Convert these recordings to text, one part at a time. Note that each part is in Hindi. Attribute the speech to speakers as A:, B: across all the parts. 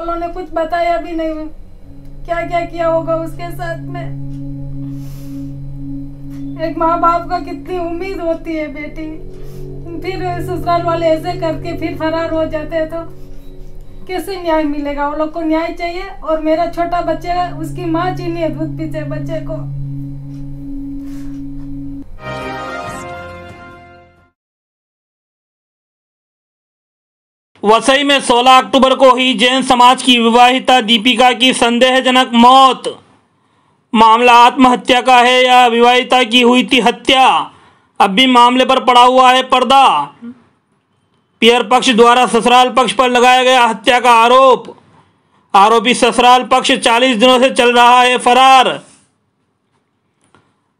A: वालों ने कुछ बताया भी नहीं, क्या क्या किया होगा उसके साथ में। एक माँ बाप का कितनी उम्मीद होती है बेटी, फिर ससुराल वाले ऐसे करके फिर फरार हो जाते हैं तो कैसे न्याय मिलेगा? वो लोग को न्याय चाहिए। और मेरा छोटा बच्चा, उसकी माँ चीनी है दूध पीते बच्चे को।
B: वसई में 16 अक्टूबर को हुई जैन समाज की विवाहिता दीपिका की संदेहजनक मौत। मामला आत्महत्या का है या विवाहिता की हुई थी हत्या, अब भी मामले पर पड़ा हुआ है पर्दा। पियर पक्ष द्वारा ससुराल पक्ष पर लगाया गया हत्या का आरोप। आरोपी ससुराल पक्ष 40 दिनों से चल रहा है फरार।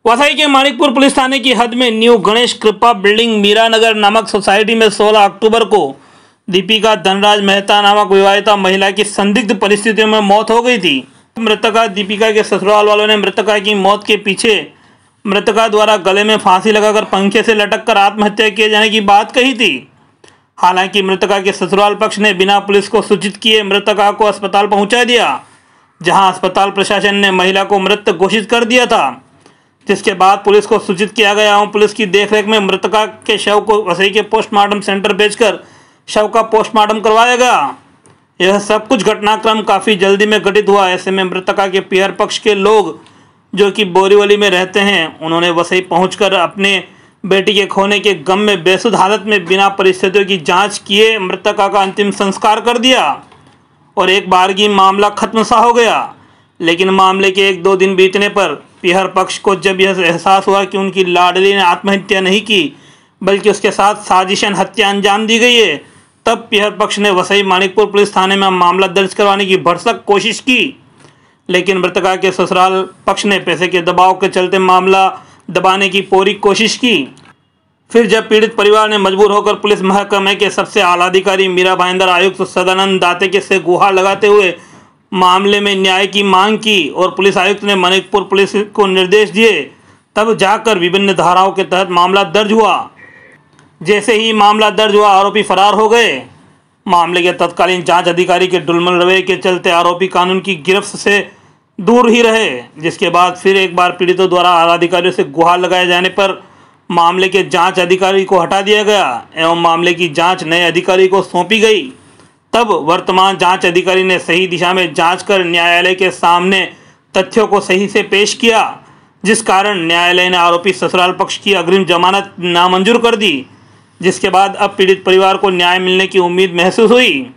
B: वसई के मानिकपुर पुलिस थाने की हद में न्यू गणेश कृपा बिल्डिंग मीरानगर नामक सोसाइटी में 16 अक्टूबर को दीपिका धनराज मेहता नामक विवाहिता महिला की संदिग्ध परिस्थितियों में मौत हो गई थी। मृतका दीपिका के ससुराल वालों ने मृतका की मौत के पीछे मृतका द्वारा गले में फांसी लगाकर पंखे से लटककर आत्महत्या किए जाने की बात कही थी। हालांकि मृतका के ससुराल पक्ष ने बिना पुलिस को सूचित किए मृतका को अस्पताल पहुंचा दिया, जहां अस्पताल प्रशासन ने महिला को मृत घोषित कर दिया था, जिसके बाद पुलिस को सूचित किया गया और पुलिस की देखरेख में मृतका के शव को वसई के पोस्टमार्टम सेंटर भेजकर शव का पोस्टमार्टम करवाया गया। यह सब कुछ घटनाक्रम काफ़ी जल्दी में घटित हुआ। ऐसे में मृतका के पियर पक्ष के लोग जो कि बोरीवली में रहते हैं, उन्होंने वसई पहुंचकर अपने बेटी के खोने के गम में बेसुध हालत में बिना परिस्थितियों की जांच किए मृतका का अंतिम संस्कार कर दिया और एक बारगी मामला खत्म सा हो गया। लेकिन मामले के 1-2 दिन बीतने पर पियर पक्ष को जब यह एहसास हुआ कि उनकी लाडली ने आत्महत्या नहीं की बल्कि उसके साथ साजिशन हत्या अंजाम दी गई है, तब पियर पक्ष ने वसई मानिकपुर पुलिस थाने में मामला दर्ज करवाने की भरसक कोशिश की। लेकिन मृतका के ससुराल पक्ष ने पैसे के दबाव के चलते मामला दबाने की पूरी कोशिश की। फिर जब पीड़ित परिवार ने मजबूर होकर पुलिस महकमे के सबसे आला अधिकारी मीरा भाईंदर आयुक्त सदानंद दाते के से गुहार लगाते हुए मामले में न्याय की मांग की और पुलिस आयुक्त ने मानिकपुर पुलिस को निर्देश दिए, तब जाकर विभिन्न धाराओं के तहत मामला दर्ज हुआ। जैसे ही मामला दर्ज हुआ आरोपी फरार हो गए। मामले के तत्कालीन जांच अधिकारी के डुलमुल रवैये के चलते आरोपी कानून की गिरफ्त से दूर ही रहे, जिसके बाद फिर एक बार पीड़ितों द्वारा आला अधिकारियों से गुहार लगाए जाने पर मामले के जांच अधिकारी को हटा दिया गया एवं मामले की जांच नए अधिकारी को सौंपी गई। तब वर्तमान जांच अधिकारी ने सही दिशा में जांच कर न्यायालय के सामने तथ्यों को सही से पेश किया, जिस कारण न्यायालय ने आरोपी ससुराल पक्ष की अग्रिम जमानत नामंजूर कर दी, जिसके बाद अब पीड़ित परिवार को न्याय मिलने की उम्मीद महसूस हुई।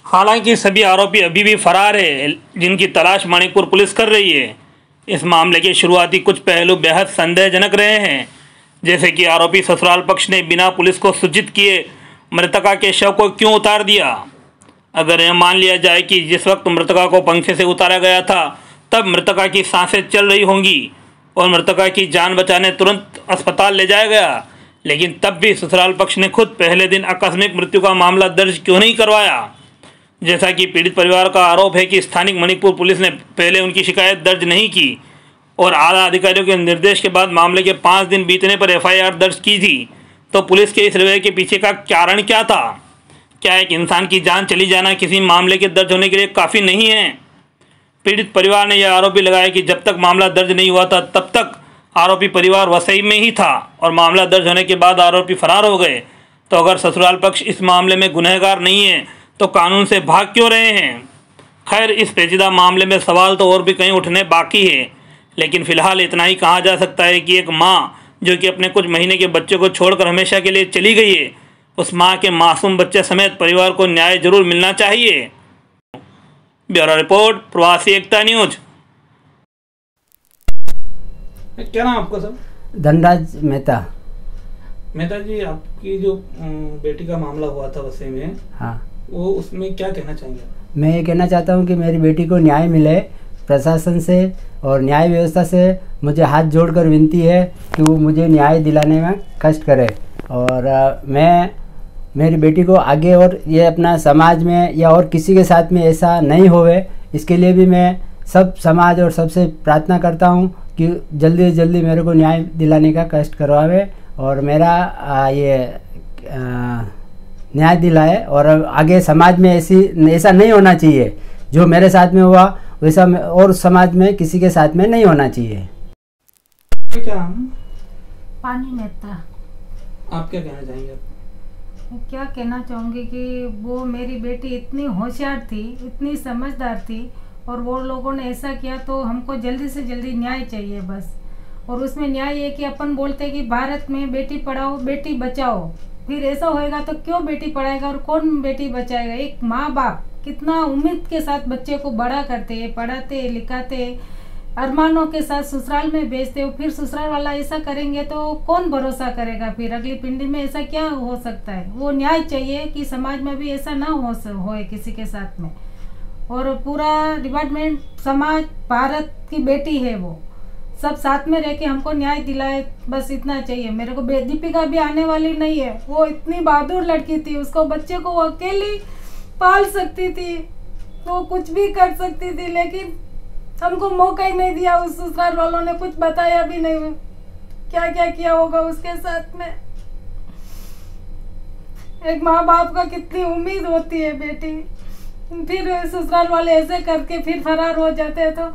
B: हालांकि सभी आरोपी अभी भी फरार है, जिनकी तलाश मणिपुर पुलिस कर रही है। इस मामले के शुरुआती कुछ पहलू बेहद संदेहजनक रहे हैं, जैसे कि आरोपी ससुराल पक्ष ने बिना पुलिस को सूचित किए मृतका के शव को क्यों उतार दिया। अगर यह मान लिया जाए कि जिस वक्त मृतका को पंखे से उतारा गया था तब मृतका की सांसें चल रही होंगी और मृतका की जान बचाने तुरंत अस्पताल ले जाया गया, लेकिन तब भी ससुराल पक्ष ने खुद पहले दिन आकस्मिक मृत्यु का मामला दर्ज क्यों नहीं करवाया। जैसा कि पीड़ित परिवार का आरोप है कि स्थानिक मणिपुर पुलिस ने पहले उनकी शिकायत दर्ज नहीं की और आला अधिकारियों के निर्देश के बाद मामले के 5 दिन बीतने पर एफआईआर दर्ज की थी। तो पुलिस के इस रवैये के पीछे का कारण क्या था? क्या एक इंसान की जान चली जाना किसी मामले के दर्ज होने के लिए काफ़ी नहीं है? पीड़ित परिवार ने यह आरोप भी लगाया कि जब तक मामला दर्ज नहीं हुआ था तब तक आरोपी परिवार वसई में ही था और मामला दर्ज होने के बाद आरोपी फरार हो गए। तो अगर ससुराल पक्ष इस मामले में गुनहगार नहीं है तो कानून से भाग क्यों रहे हैं? खैर, इस पेचीदा मामले में सवाल तो और भी कहीं उठने बाकी है, लेकिन फिलहाल इतना ही कहा जा सकता है कि एक माँ जो कि अपने कुछ महीने के बच्चे को छोड़कर हमेशा के लिए चली गई है, उस माँ के मासूम बच्चे समेत परिवार को न्याय जरूर मिलना चाहिए। ब्यूरो रिपोर्ट, प्रवासी एकता न्यूज।
C: क्या नाम आपका सर?
D: धनराज मेहता।
C: मेहता जी, आपकी जो बेटी का मामला हुआ था वसई में,
D: हाँ,
C: वो उसमें क्या कहना चाहेंगे?
D: मैं ये कहना चाहता हूँ कि मेरी बेटी को न्याय मिले। प्रशासन से और न्याय व्यवस्था से मुझे हाथ जोड़कर विनती है कि वो मुझे न्याय दिलाने में कष्ट करे और मैं मेरी बेटी को आगे और ये अपना समाज में या और किसी के साथ में ऐसा नहीं होवे, इसके लिए भी मैं सब समाज और सबसे प्रार्थना करता हूँ कि जल्दी से जल्दी मेरे को न्याय दिलाने का कष्ट करवावे और मेरा ये न्याय दिलाए और आगे समाज में ऐसा नहीं होना चाहिए। जो मेरे साथ में हुआ वैसा और समाज में किसी के साथ में नहीं होना चाहिए।
C: क्या
A: पानी मेहता।
C: आप क्या कहना चाहेंगे?
A: क्या कहना चाहूँगी कि वो मेरी बेटी इतनी होशियार थी, इतनी समझदार थी, और वो लोगों ने ऐसा किया, तो हमको जल्दी से जल्दी न्याय चाहिए बस। और उसमें न्याय ये कि अपन बोलते हैं कि भारत में बेटी पढ़ाओ बेटी बचाओ, फिर ऐसा होएगा तो क्यों बेटी पढ़ाएगा और कौन बेटी बचाएगा? एक माँ बाप कितना उम्मीद के साथ बच्चे को बड़ा करते हैं, पढ़ाते लिखाते, अरमानों के साथ ससुराल में भेजते हो, फिर ससुराल वाला ऐसा करेंगे तो कौन भरोसा करेगा? फिर अगली पिंडी में ऐसा क्या हो सकता है? वो न्याय चाहिए कि समाज में भी ऐसा ना होए किसी के साथ में। और पूरा डिपार्टमेंट, समाज, भारत की बेटी है, वो सब साथ में रह के हमको न्याय दिलाए, बस इतना चाहिए मेरे को। दीपिका भी आने वाली नहीं है, वो इतनी बहादुर लड़की थी, उसको बच्चे को वो अकेली पाल सकती थी, वो कुछ भी कर सकती थी, लेकिन हमको मौका ही नहीं दिया। उस ससुराल वालों ने कुछ बताया भी नहीं क्या क्या किया होगा उसके साथ में। एक माँ बाप का कितनी उम्मीद होती है बेटी, फिर ससुराल वाले ऐसे करके फिर फरार हो जाते हैं तो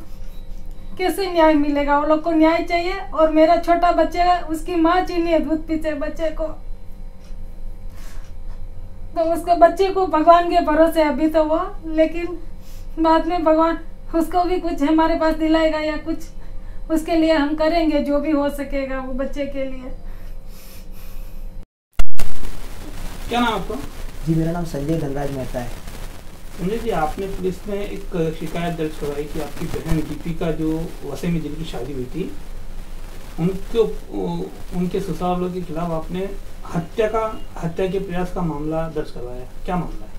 A: कैसे न्याय मिलेगा? वो लोग को न्याय चाहिए। और मेरा छोटा बच्चा, उसकी माँ चीनी है दूध पीते बच्चे को, तो उसके बच्चे को भगवान के भरोसे अभी तो वो, लेकिन बाद में भगवान उसको भी कुछ हमारे पास दिलाएगा या कुछ उसके लिए हम करेंगे जो भी हो सकेगा वो बच्चे के लिए।
C: क्या नाम आपका?
E: जी मेरा नाम संजय धनराज मेहता है।
C: संजय जी, आपने पुलिस में एक शिकायत दर्ज करवाई कि आपकी बहन दीपिका जो वसई में जिनकी शादी हुई थी, उनके ससुराल वालों के खिलाफ आपने हत्या के प्रयास का मामला दर्ज करवाया। क्या मामला है?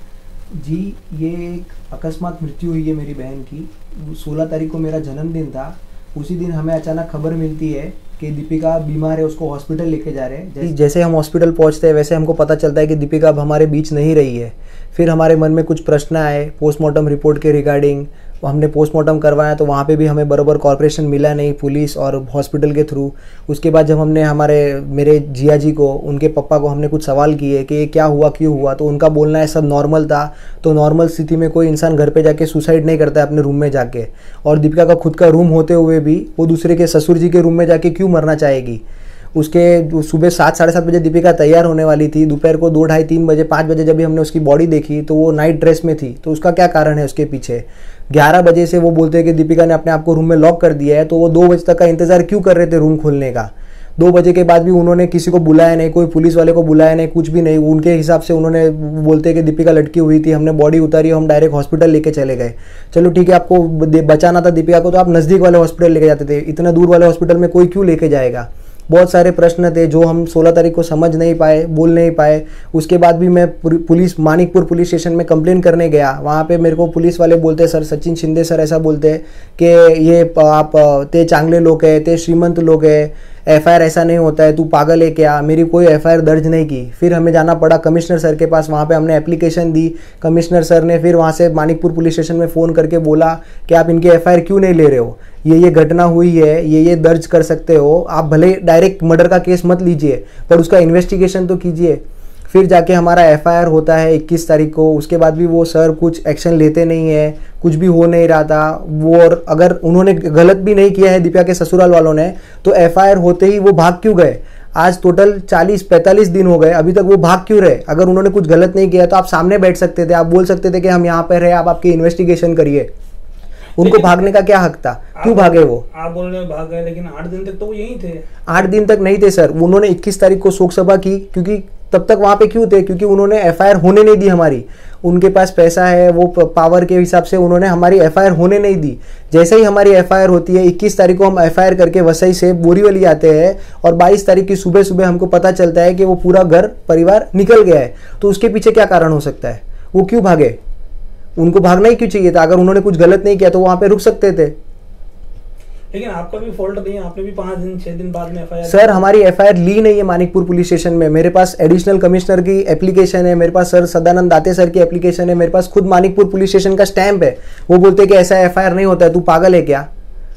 E: जी ये एक अकस्मात मृत्यु हुई है मेरी बहन की। 16 तारीख को मेरा जन्मदिन था। उसी दिन हमें अचानक खबर मिलती है कि दीपिका बीमार है, उसको हॉस्पिटल लेके जा रहे हैं। जैसे हम हॉस्पिटल पहुंचते हैं वैसे हमको पता चलता है कि दीपिका अब हमारे बीच नहीं रही है। फिर हमारे मन में कुछ प्रश्न आए पोस्टमार्टम रिपोर्ट के रिगार्डिंग। हमने पोस्टमार्टम करवाया तो वहाँ पे भी हमें बराबर कॉर्पोरेशन मिला नहीं, पुलिस और हॉस्पिटल के थ्रू। उसके बाद जब हमने मेरे जिया जी को, उनके पापा को हमने कुछ सवाल किए कि ये क्या हुआ, क्यों हुआ, तो उनका बोलना है सब नॉर्मल था। तो नॉर्मल स्थिति में कोई इंसान घर पे जाके सुसाइड नहीं करता है अपने रूम में जाके, और दीपिका का खुद का रूम होते हुए भी वो दूसरे के ससुर जी के रूम में जाके क्यों मरना चाहेगी? उसके सुबह 7 साढ़े 7 बजे दीपिका तैयार होने वाली थी। दोपहर को 2 ढाई 3 बजे 5 बजे जब भी हमने उसकी बॉडी देखी तो वो नाइट ड्रेस में थी। तो उसका क्या कारण है उसके पीछे? 11 बजे से वो बोलते हैं कि दीपिका ने अपने आप को रूम में लॉक कर दिया है, तो वो 2 बजे तक का इंतजार क्यों कर रहे थे रूम खोलने का? 2 बजे के बाद भी उन्होंने किसी को बुलाया नहीं, कोई पुलिस वाले को बुलाया नहीं, कुछ भी नहीं। उनके हिसाब से उन्होंने बोलते कि दीपिका लटकी हुई थी, हमने बॉडी उतारी, हम डायरेक्ट हॉस्पिटल लेके चले गए। चलो ठीक है, आपको बचाना था दीपिका को तो आप नज़दीक वाले हॉस्पिटल लेके जाते थे, इतना दूर वाले हॉस्पिटल में कोई क्यों लेके जाएगा? बहुत सारे प्रश्न थे जो हम 16 तारीख को समझ नहीं पाए, बोल नहीं पाए। उसके बाद भी मैं पुलिस मानिकपुर पुलिस स्टेशन में कंप्लेन करने गया। वहाँ पे मेरे को पुलिस वाले बोलते हैं, सर सचिन शिंदे सर ऐसा बोलते हैं कि ये आप ते चांगले लोग है, ते श्रीमंत लोग है, FIR ऐसा नहीं होता है, तू पागल है क्या? मेरी कोई FIR दर्ज नहीं की। फिर हमें जाना पड़ा कमिश्नर सर के पास, वहाँ पे हमने एप्लीकेशन दी। कमिश्नर सर ने फिर वहाँ से मानिकपुर पुलिस स्टेशन में फ़ोन करके बोला कि आप इनकी FIR क्यों नहीं ले रहे हो, ये घटना हुई है, ये दर्ज कर सकते हो, आप भले डायरेक्ट मर्डर का केस मत लीजिए पर उसका इन्वेस्टिगेशन तो कीजिए। फिर जाके हमारा FIR होता है 21 तारीख को। उसके बाद भी वो सर कुछ एक्शन लेते नहीं है, कुछ भी हो नहीं रहा था वो। और अगर उन्होंने गलत भी नहीं किया है दीपिका के ससुराल वालों ने, तो FIR होते ही वो भाग क्यों गए? आज टोटल 40-45 दिन हो गए, अभी तक वो भाग क्यों रहे? अगर उन्होंने कुछ गलत नहीं किया तो आप सामने बैठ सकते थे, आप बोल सकते थे कि हम यहाँ पर रहे, आप आपकी इन्वेस्टिगेशन करिए। उनको भागने का क्या हक था? क्यों भागे वो?
C: आप बोल रहे हो भाग गए, लेकिन 8 दिन तक तो वो यहीं थे।
E: 8 दिन तक नहीं थे सर, उन्होंने 21 तारीख को शोक सभा की। क्योंकि तब तक वहाँ पे क्यों थे? क्योंकि उन्होंने FIR होने नहीं दी हमारी। उनके पास पैसा है, वो पावर के हिसाब से उन्होंने हमारी FIR होने नहीं दी। जैसे ही हमारी FIR होती है 21 तारीख को हम FIR करके वसई से बोरीवली आते हैं, और 22 तारीख की सुबह सुबह हमको पता चलता है कि वो पूरा घर परिवार निकल गया है। तो उसके पीछे क्या कारण हो सकता है? वो क्यों भागे? उनको भागना ही क्यों चाहिए था? अगर उन्होंने कुछ गलत नहीं किया तो वहाँ पे रुक सकते थे।
C: लेकिन आपका भी फॉल्ट नहीं है, आपने भी 5 दिन 6 दिन बाद में FIR।
E: सर हमारी FIR ली नहीं है मानिकपुर पुलिस स्टेशन में। मेरे पास एडिशनल कमिश्नर की एप्लीकेशन है, मेरे पास सर सदानंद दाते सर की एप्लीकेशन है, मेरे पास खुद मानिकपुर पुलिस स्टेशन का स्टैंप है। वो बोलते हैं कि ऐसा FIR नहीं होता है, तू पागल है क्या?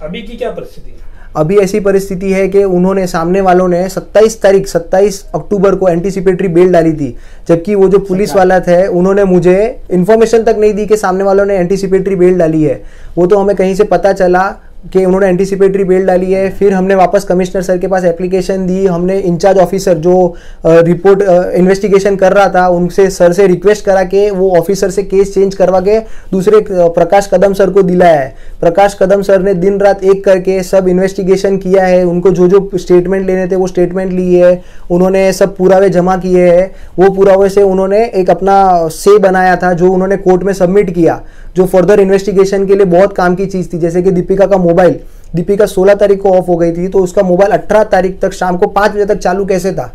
C: अभी की क्या परिस्थिति है?
E: अभी ऐसी परिस्थिति है कि उन्होंने सामने वालों ने 27 अक्टूबर को एंटीसिपेटरी बेल डाली थी, जबकि वो जो पुलिस वाला थे उन्होंने मुझे इन्फॉर्मेशन तक नहीं दी कि सामने वालों ने एंटीसिपेटरी बेल डाली है। वो तो हमें कहीं से पता चला कि उन्होंने एंटीसिपेटरी बेल डाली है। फिर हमने वापस कमिश्नर सर के पास एप्लीकेशन दी। हमने इंचार्ज ऑफिसर जो रिपोर्ट इन्वेस्टिगेशन कर रहा था उनसे सर से रिक्वेस्ट करा कि वो ऑफिसर से केस चेंज करवा के दूसरे प्रकाश कदम सर को दिलाया है। प्रकाश कदम सर ने दिन रात एक करके सब इन्वेस्टिगेशन किया है। उनको जो जो स्टेटमेंट लेने थे वो स्टेटमेंट लिए है, उन्होंने सब पुरावे जमा किए हैं। वो पुरावे से उन्होंने एक अपना से बनाया था जो उन्होंने कोर्ट में सबमिट किया, जो फर्दर इन्वेस्टिगेशन के लिए बहुत काम की चीज़ थी। जैसे कि दीपिका का मोबाइल, दीपिका 16 तारीख को ऑफ हो गई थी, तो उसका मोबाइल 18 तारीख तक शाम को 5 बजे तक चालू कैसे था?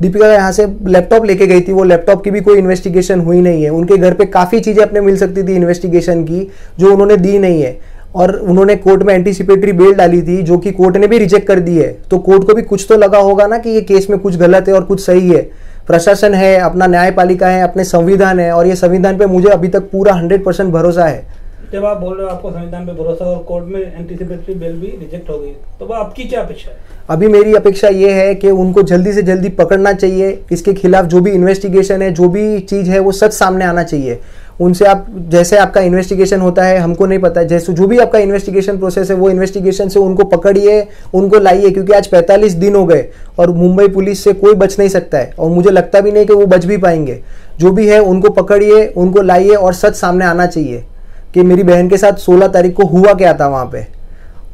E: दीपिका यहाँ से लैपटॉप लेके गई थी, वो लैपटॉप की भी कोई इन्वेस्टिगेशन हुई नहीं है। उनके घर पे काफ़ी चीज़ें अपने मिल सकती थी इन्वेस्टिगेशन की, जो उन्होंने दी नहीं है। और उन्होंने कोर्ट में एंटीसिपेटरी बेल डाली थी, जो कि कोर्ट ने भी रिजेक्ट कर दी है। तो कोर्ट को भी कुछ तो लगा होगा ना कि ये केस में कुछ गलत है और कुछ सही है। प्रशासन है, अपना न्यायपालिका है, अपने संविधान है, और ये संविधान पे मुझे अभी तक पूरा 100% भरोसा है।
C: जब आप बोल रहे हो आपको संविधान पे भरोसा और कोर्ट में एंटीसिपेटरी बेल भी रिजेक्ट हो गई, तो आपकी क्या अपेक्षा है?
E: अभी मेरी अपेक्षा ये है कि उनको जल्दी से जल्दी पकड़ना चाहिए। इसके खिलाफ जो भी इन्वेस्टिगेशन है, जो भी चीज़ है, वो सच सामने आना चाहिए। उनसे आप जैसे आपका इन्वेस्टिगेशन होता है, हमको नहीं पता, जैसे जो भी आपका इन्वेस्टिगेशन प्रोसेस है वो इन्वेस्टिगेशन से उनको पकड़िए, उनको लाइए, क्योंकि आज 45 दिन हो गए और मुंबई पुलिस से कोई बच नहीं सकता है, और मुझे लगता भी नहीं कि वो बच भी पाएंगे। जो भी है उनको पकड़िए, उनको लाइए, और सच सामने आना चाहिए कि मेरी बहन के साथ 16 तारीख को हुआ क्या था वहाँ पे।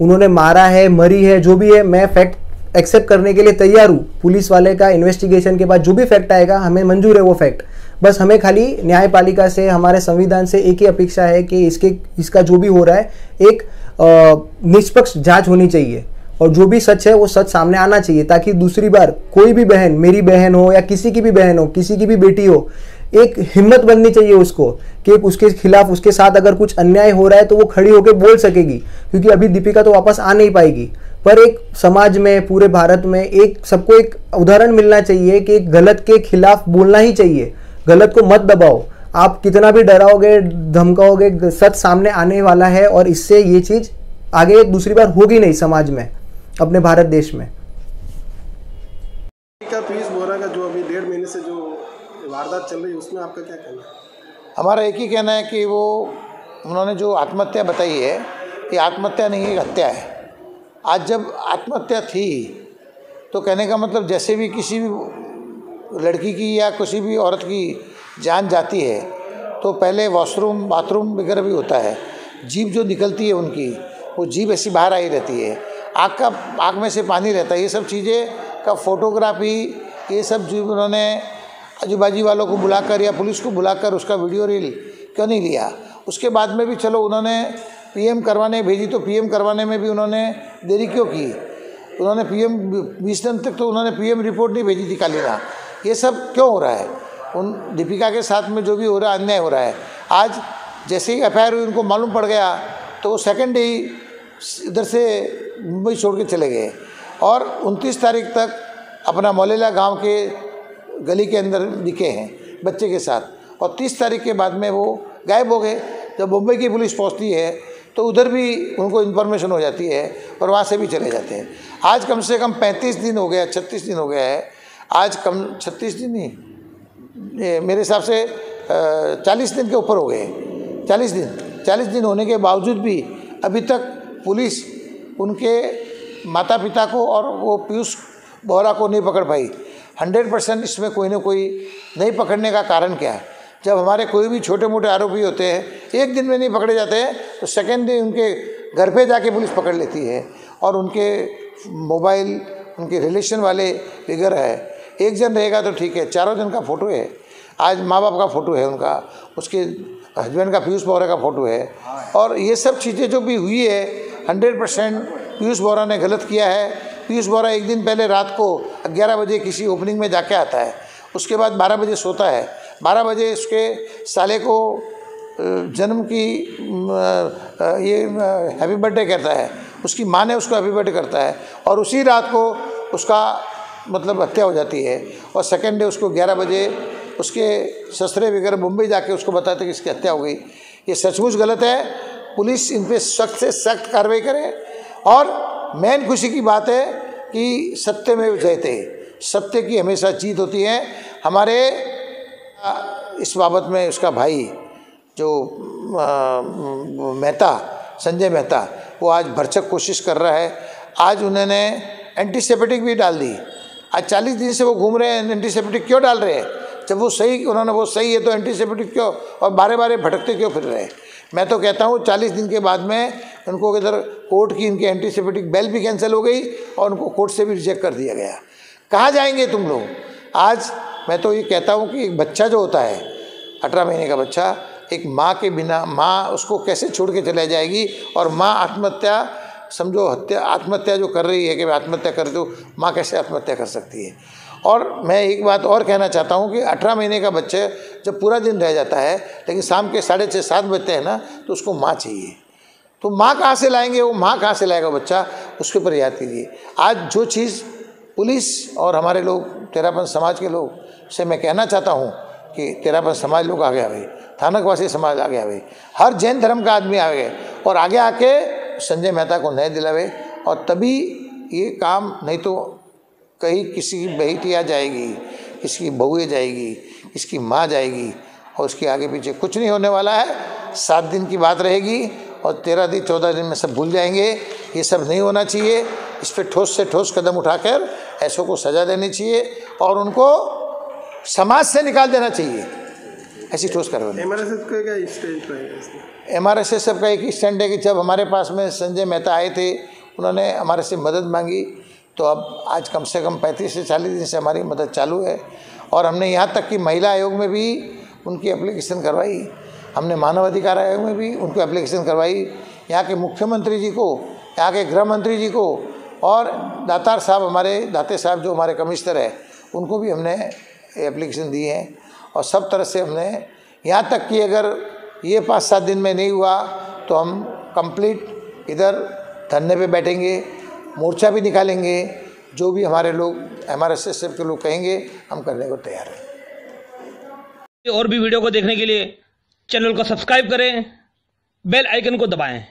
E: उन्होंने मारा है, मरी है, जो भी है, मैं फैक्ट एक्सेप्ट करने के लिए तैयार हूँ। पुलिस वाले का इन्वेस्टिगेशन के बाद जो भी फैक्ट आएगा हमें मंजूर है वो फैक्ट। बस हमें खाली न्यायपालिका से, हमारे संविधान से एक ही अपेक्षा है कि इसका जो भी हो रहा है एक निष्पक्ष जांच होनी चाहिए, और जो भी सच है वो सच सामने आना चाहिए, ताकि दूसरी बार कोई भी बहन, मेरी बहन हो या किसी की भी बहन हो, किसी की भी बेटी हो, एक हिम्मत बननी चाहिए उसको कि उसके खिलाफ, उसके साथ अगर कुछ अन्याय हो रहा है तो वो खड़ी होकर बोल सकेगी। क्योंकि अभी दीपिका तो वापस आ नहीं पाएगी, पर एक समाज में, पूरे भारत में एक सबको एक उदाहरण मिलना चाहिए कि गलत के खिलाफ बोलना ही चाहिए। गलत को मत दबाओ, आप कितना भी डराओगे, धमकाओगे, सच सामने आने वाला है, और इससे ये चीज़ आगे दूसरी बार होगी नहीं समाज में, अपने भारत देश में।
F: पीयूष बोरा का जो अभी 1.5 महीने से जो वारदात चल रही है, उसमें आपका क्या कहना है?
G: हमारा एक ही कहना है कि वो उन्होंने जो आत्महत्या बताई है, ये आत्महत्या नहीं है, हत्या है। आज जब आत्महत्या थी तो कहने का मतलब जैसे भी किसी भी लड़की की या किसी भी औरत की जान जाती है तो पहले वॉशरूम, बाथरूम वगैरह भी होता है, जीभ जो निकलती है उनकी, वो जीभ ऐसी बाहर आई रहती है, आँख में से पानी रहता है। ये सब चीज़ें का फोटोग्राफी, ये सब जो उन्होंने आजू बाजू वालों को बुलाकर या पुलिस को बुलाकर उसका वीडियो रील क्यों नहीं लिया? उसके बाद में भी चलो उन्होंने पीएम करवाने भेजी, तो पीएम करवाने में भी उन्होंने देरी क्यों की? उन्होंने पीएम 20 दिन तक तो उन्होंने पीएम रिपोर्ट नहीं भेजी थी कालीना। ये सब क्यों हो रहा है? उन दीपिका के साथ में जो भी हो रहा है, अन्याय हो रहा है। आज जैसे ही एफआईआर हुई, उनको मालूम पड़ गया तो वो सेकेंड डे ही इधर से मुंबई छोड़ के चले गए, और 29 तारीख तक अपना मौलेला गांव के गली के अंदर दिखे हैं बच्चे के साथ, और 30 तारीख के बाद में वो गायब हो गए। जब मुंबई की पुलिस पहुंचती है तो उधर भी उनको इन्फॉर्मेशन हो जाती है और वहाँ से भी चले जाते हैं। आज कम से कम 35 दिन हो गया, 36 दिन हो गया है, आज कम 36 दिन नहीं, मेरे हिसाब से 40 दिन के ऊपर हो गए। 40 दिन होने के बावजूद भी अभी तक पुलिस उनके माता पिता को और वो पीयूष बोरा को नहीं पकड़ पाई। 100% इसमें कोई ना कोई नहीं पकड़ने का कारण क्या है? जब हमारे कोई भी छोटे मोटे आरोपी होते हैं, एक दिन में नहीं पकड़े जाते हैं, तो सेकेंड डे उनके घर पे जाके पुलिस पकड़ लेती है, और उनके मोबाइल, उनके रिलेशन वाले वगैरह है। एक जन रहेगा तो ठीक है, 4 जन का फ़ोटो है, आज माँ बाप का फ़ोटो है उनका, उसके हस्बैंड का पीयूष बोरा का फ़ोटो है, और ये सब चीज़ें जो भी हुई है 100% पीयूष बोरा ने गलत किया है। पीयूष बोरा एक दिन पहले रात को 11 बजे किसी ओपनिंग में जाके आता है, उसके बाद 12 बजे सोता है, 12 बजे उसके साले को जन्म की ये हैप्पी बर्थडे कहता है, उसकी माँ ने उसको हैप्पी बर्थडे करता है, और उसी रात को उसका मतलब हत्या हो जाती है, और सेकेंड डे उसको 11 बजे उसके ससुरे वगैरह मुंबई जाके उसको बताते कि इसकी हत्या हो गई। ये सचमुच गलत है। पुलिस इन पर सख्त से सख्त कार्रवाई करे, और मेन खुशी की बात है कि सत्य में जयते, सत्य की हमेशा जीत होती है। हमारे इस बाबत में उसका भाई जो मेहता, संजय मेहता, वो आज भरसक कोशिश कर रहा है। आज उन्होंने एंटीसेप्टिक भी डाल दी। आज 40 दिन से वो घूम रहे हैं, एंटीसेप्टिक क्यों डाल रहे हैं? जब वो सही, उन्होंने वो सही है तो एंटीसेप्टिक क्यों, और बारे बारे भटकते क्यों फिर रहे हैं? मैं तो कहता हूँ 40 दिन के बाद में उनको इधर कोर्ट की इनकी एंटीसेप्टिक बेल भी कैंसिल हो गई और उनको कोर्ट से भी रिजेक्ट कर दिया गया। कहाँ जाएंगे तुम लोग? आज मैं तो ये कहता हूँ कि एक बच्चा जो होता है 18 महीने का बच्चा, एक माँ के बिना, माँ उसको कैसे छोड़ के चले जाएगी? और माँ आत्महत्या, समझो हत्या, आत्महत्या जो कर रही है कि मैं आत्महत्या कर दूँ, माँ कैसे आत्महत्या कर सकती है? और मैं एक बात और कहना चाहता हूँ कि 18 महीने का बच्चे जब पूरा दिन रह जाता है, लेकिन शाम के 6:30 7 बजते हैं ना, तो उसको माँ चाहिए। तो माँ कहाँ से लाएंगे? वो माँ कहाँ से लाएगा बच्चा? उसके ऊपर याद कीजिए। आज जो चीज़ पुलिस और हमारे लोग, तेरापन समाज के लोग से मैं कहना चाहता हूँ कि तेरापन समाज लोग आगे आवे, थानकवासी समाज आगे आवे, हर जैन धर्म का आदमी आगे और आगे आके संजय मेहता को न्याय दिलावे। और तभी ये काम, नहीं तो कहीं किसी की बेटियाँ जाएगी, किसी की बहुएँ जाएगी, किसकी माँ जाएगी और उसके आगे पीछे कुछ नहीं होने वाला है। 7 दिन की बात रहेगी और 13 दिन 14 दिन में सब भूल जाएंगे। ये सब नहीं होना चाहिए। इस पर ठोस से ठोस कदम उठाकर ऐसों को सज़ा देनी चाहिए और उनको समाज से निकाल देना चाहिए। ऐसी ठोस कार्रवाई।
F: MRSS का क्या स्टैंड है?
G: MRSS सबका एक स्टैंड है कि जब हमारे पास में संजय मेहता आए थे, उन्होंने हमारे से मदद मांगी, तो अब आज कम से कम 35 से 40 दिन से हमारी मदद चालू है। और हमने यहाँ तक कि महिला आयोग में भी उनकी एप्लीकेशन करवाई, हमने मानव अधिकार आयोग में भी उनको एप्लीकेशन करवाई, यहाँ के मुख्यमंत्री जी को, यहाँ के गृह मंत्री जी को, और दातार साहब, हमारे दाते साहब जो हमारे कमिश्नर है, उनको भी हमने एप्लीकेशन दी है। और सब तरह से हमने, यहाँ तक कि अगर ये 5-7 दिन में नहीं हुआ तो हम कंप्लीट इधर धरने पे बैठेंगे, मोर्चा भी निकालेंगे। जो भी हमारे लोग, MRSS के लोग कहेंगे, हम करने को तैयार हैं।
B: और भी वीडियो को देखने के लिए चैनल को सब्सक्राइब करें, बेल आइकन को दबाएं,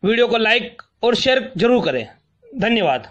B: वीडियो को लाइक और शेयर जरूर करें। धन्यवाद।